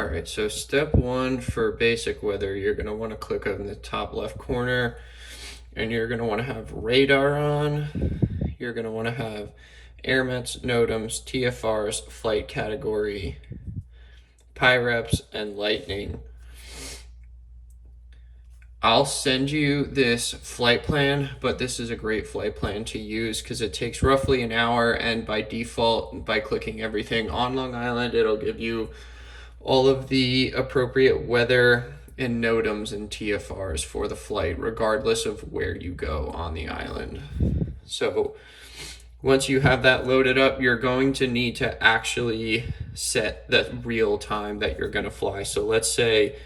All right, so step one for basic weather, you're going to want to click on the top left corner and you're going to want to have radar on. You're going to want to have airmets, NOTAMs, TFRs, flight category, PIREPs, and lightning. I'll send you this flight plan, but this is a great flight plan to use because it takes roughly an hour, and by default, by clicking everything on Long Island, it'll give you all of the appropriate weather and NOTAMs and TFRs for the flight, regardless of where you go on the island. So once you have that loaded up, you're going to need to actually set the real time that you're going to fly. So let's say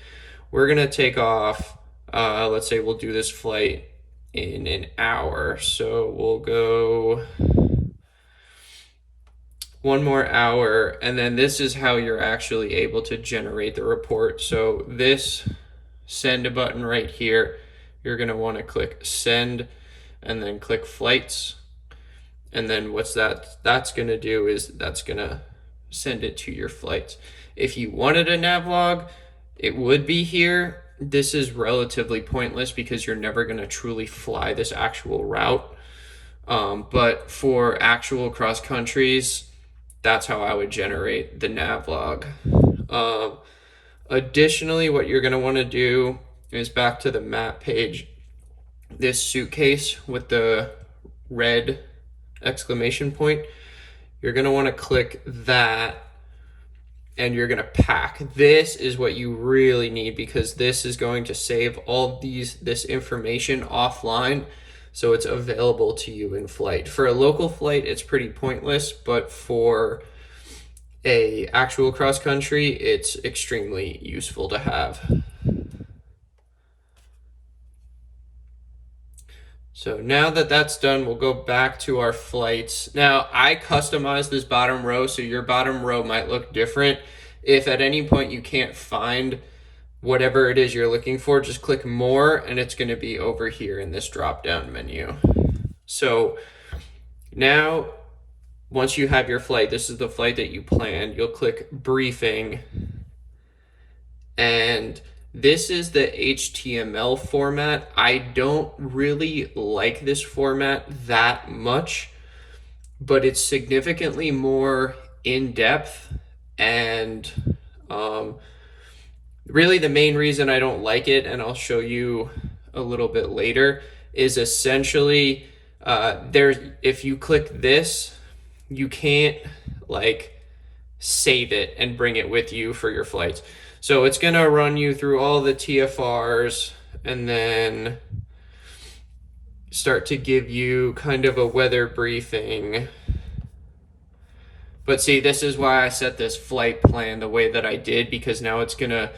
we're going to take off. Let's say we'll do this flight in an hour. So we'll go one more hour, and then this is how you're actually able to generate the report. So this send a button right here, you're going to want to click send and then click flights. And then what's that's going to do is that's going to send it to your flights. If you wanted a nav log, it would be here. This is relatively pointless because you're never going to truly fly this actual route. But for actual cross countries, that's how I would generate the nav log. Additionally, what you're going to want to do is back to the map page, this suitcase with the red exclamation point, you're going to want to click that and you're going to pack. This is what you really need because this is going to save all this information offline, so it's available to you in flight. For a local flight, it's pretty pointless, but for a actual cross country, it's extremely useful to have. So now that that's done, we'll go back to our flights. Now, I customized this bottom row, so your bottom row might look different. If at any point you can't find whatever it is you're looking for, just click more, and it's going to be over here in this drop-down menu. So now, once you have your flight, this is the flight that you planned, you'll click briefing, and this is the HTML format. I don't really like this format that much, but it's significantly more in-depth, and really the main reason I don't like it, and I'll show you a little bit later, is essentially if you click this, you can't like save it and bring it with you for your flights. So it's going to run you through all the TFRs and then start to give you kind of a weather briefing. But see, this is why I set this flight plan the way that I did, because now it's gonna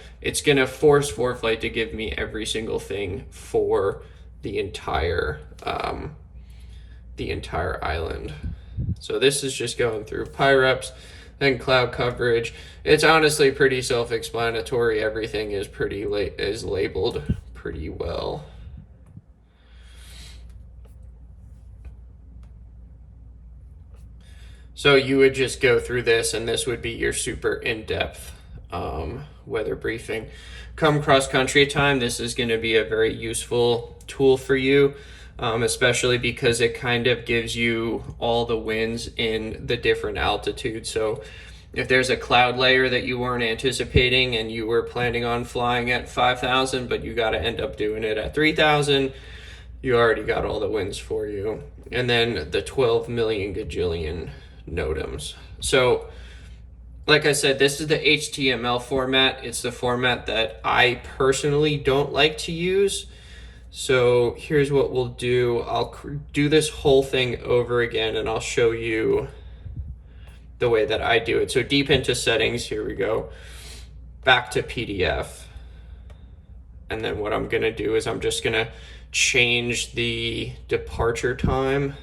force Foreflight to give me every single thing for the entire island. So this is just going through PIREPs, then cloud coverage. It's honestly pretty self-explanatory. Everything is is labeled pretty well. So you would just go through this, and this would be your super in-depth weather briefing. Come cross-country time, this is going to be a very useful tool for you, especially because it kind of gives you all the winds in the different altitudes. So if there's a cloud layer that you weren't anticipating and you were planning on flying at 5,000, but you got to end up doing it at 3,000, you already got all the winds for you. And then the 12 million gajillion NOTAMs. So like I said, this is the HTML format. It's the format that I personally don't like to use. So here's what we'll do. I'll do this whole thing over again, and I'll show you the way that I do it. So deep into settings, here we go. Back to PDF. And then what I'm gonna do is I'm just gonna change the departure time,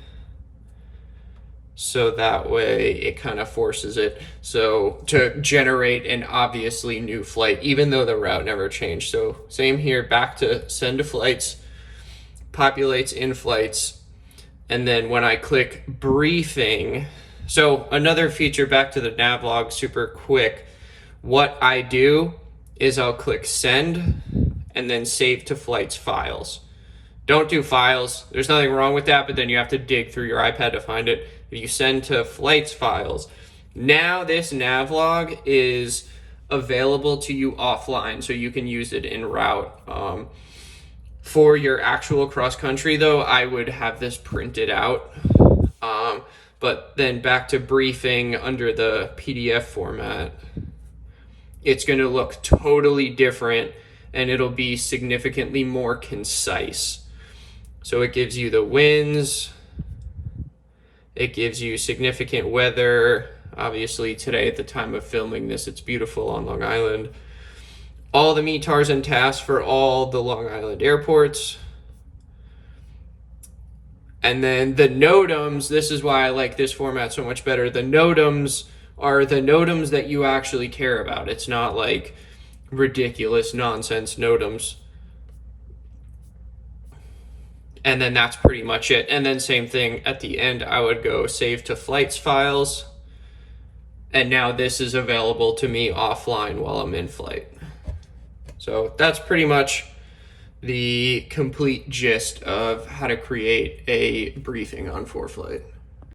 so that way it kind of forces it to generate an obviously new flight, even though the route never changed. So same here, back to send to flights, populates in flights, and then when I click briefing, so another feature, back to the nav log super quick, what I do is I'll click send and then save to flights files. Don't do files. There's nothing wrong with that, but then you have to dig through your iPad to find it. If you send to flights files, now this nav log is available to you offline, so you can use it en route. For your actual cross country though, I would have this printed out. But then back to briefing under the PDF format, it's going to look totally different and it'll be significantly more concise. So it gives you the winds, it gives you significant weather. Obviously today at the time of filming this, it's beautiful on Long Island. All the METARs and tasks for all the Long Island airports. And then the NOTAMs, this is why I like this format so much better. The NOTAMs are the NOTAMs that you actually care about. It's not like ridiculous nonsense NOTAMs. And then that's pretty much it. And then same thing at the end, I would go save to flights files. And now this is available to me offline while I'm in flight. So that's pretty much the complete gist of how to create a briefing on Foreflight.